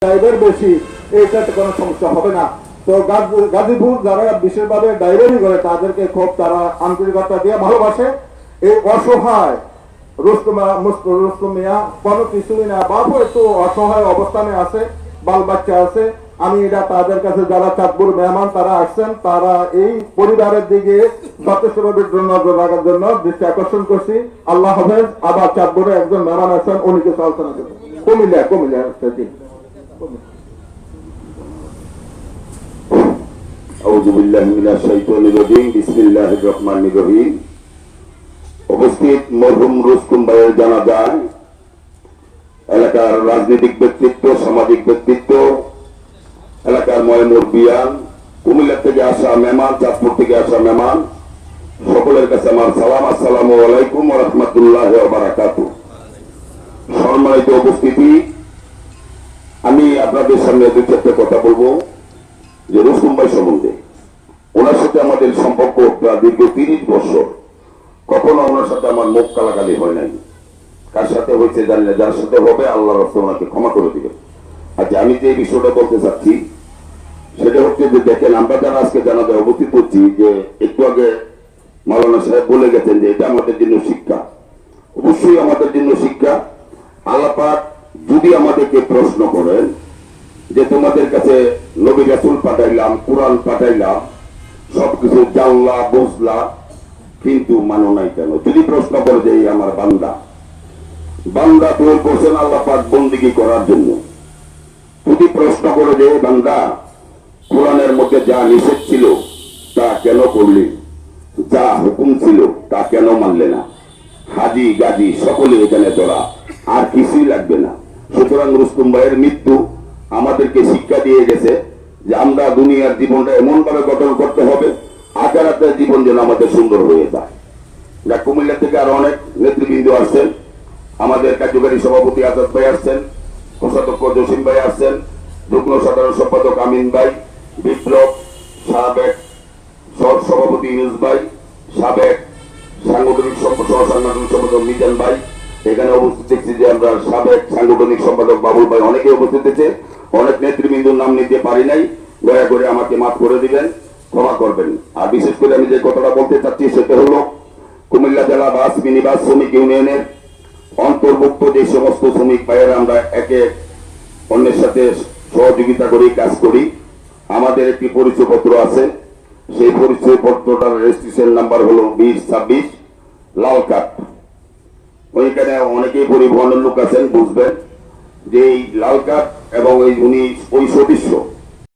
Driver বেশি, এইটাতে কোনো সমস্যা হবে না। তো গাজীপুর যারা বিশেষভাবে ড্রাইভারি করে তাদেরকে খুব তারা আন্তরিকতা দিয়ে ভালোবাসে। এই অসহায় রুস্তম মিয়া কোনো কিছুই না, বাবু একটু অসহায় অবস্থানে আছে, বাল বাচ্চা আছে। আমি এটা তাদের কাছে যারা চাঁদপুর মেহমান তারা আসছেন, তারা এই পরিবারের দিকে যথেষ্টভাবে নজর রাখার জন্য দৃষ্টি আকর্ষণ করছি। আল্লাহ হাফেজ। আবার চাঁদপুরে একজন মেহমান আছেন, উনি কিছু আলোচনা করবেন। কুমিল্লা উপস্থিত মরহুম রুস্তম ভাইয়ের জানাজায় এলাকার রাজনৈতিক ব্যক্তিত্ব, সামাজিক ব্যক্তিত্ব, এলাকার মুরব্বিয়ান, কুমিল্লা থেকে আসা মেহমান, চাঁদপুর থেকে আসা মেহমান, সকলের কাছে আমার সালাম। আসসালামু আলাইকুম ওয়া রাহমাতুল্লাহি ওয়া বারাকাতুহু। সম্মানিত উপস্থিতি, আমি আপনাদের সামনে দু চারটে কথা বলবো যে রুস্তম ভাই সম্বন্ধে। ওনার সাথে আমাদের সম্পর্ক দীর্ঘ 30 বছর। কখনো ওনার সাথে আমার মুখ কালাকালি হয় নাই। কার সাথে হয়েছে জানি না, যার সাথে হবে আল্লাহ রাস্তা ওনাকে ক্ষমা করে দিবেন। আচ্ছা, আমি যে বিষয়টা বলতে চাচ্ছি সেটা হচ্ছে যে দেখেন, আমরা যারা আজকে জানাজায় উপস্থিত হচ্ছি, যে একটু আগে মাওলানা সাহেব বলে গেছেন যে এটা আমাদের জন্য শিক্ষা। অবশ্যই আমাদের জন্য শিক্ষা। আল্লাহ পাক যদি আমাদেরকে প্রশ্ন করেন যে তোমাদের কাছে নবী রাসূল পাঠাইলাম, কোরআন পাঠাইলাম, সবকিছু জানলা বুঝলা, কিন্তু মানো নাই কেন? যদি প্রশ্ন করে যে আমার বান্দা তুমি বলছেন আল্লাহ পাক বন্দিগি করার জন্য, যদি প্রশ্ন করে যে বান্দা কোরআনের মধ্যে যা নিষেধ ছিল তা কেন করলি, যা হুকুম ছিল তা কেন মানলে না? হাজি গাজী সকলে এখানে তোরা, আর কিছুই লাগবে না। সুতরাং রুস্তম ভাইয়ের মৃত্যু আমাদেরকে শিক্ষা দিয়ে গেছে যে আমরা দুনিয়ার জীবনটা এমন ভাবে গঠন করতে হবে, আখিরাতের জীবন যেন আমাদের সুন্দর হয়ে যায়। যা কুমিল্লা থেকে আরো অনেক নেতৃবৃন্দ আসছেন, আমাদের কার্যকারী সভাপতি আজাদ ভাই আসছেন, কোষাধ্যক্ষ জসিম ভাই আসছেন, যুগ্ম সাধারণ সম্পাদক আমিন ভাই, বিপ্লব, সাবেক সভাপতি ইউনুস ভাই, সাবেক সাংগঠনিক সম্পাদক মিজান ভাই, এখানে উপস্থিত দেখছি যে আমরা সাবেক সাংগঠনিক সম্পাদক বাবুল ভাই, অনেকে উপস্থিত আছে। অনেক নেতৃবৃন্দুর নাম নিতে পারি নাই, দয়া করে আমাকে মাফ করে দিবেন, ক্ষমা করবেন। আর বিশেষ করে আমি যে কথাটা বলতে চাচ্ছি সেটা হলো কুমিল্লা জেলা বাস মিনিবাস শ্রমিক ইউনিয়নের অন্তর্ভুক্ত যে সমস্ত শ্রমিক ভাইয়েরা আমরা একে অন্যের সাথে সহযোগিতা করি, কাজ করি। আমাদের একটি পরিচয়পত্র আছে, সেই পরিচয়পত্রটার রেজিস্ট্রেশন নাম্বার হলো 2026 লাল কার্ড। ওইখানে অনেকেই পরিবহনের লোক আছেন, বুঝবেন যে এই লাল কার্ড এবং উনি ওই সদস্য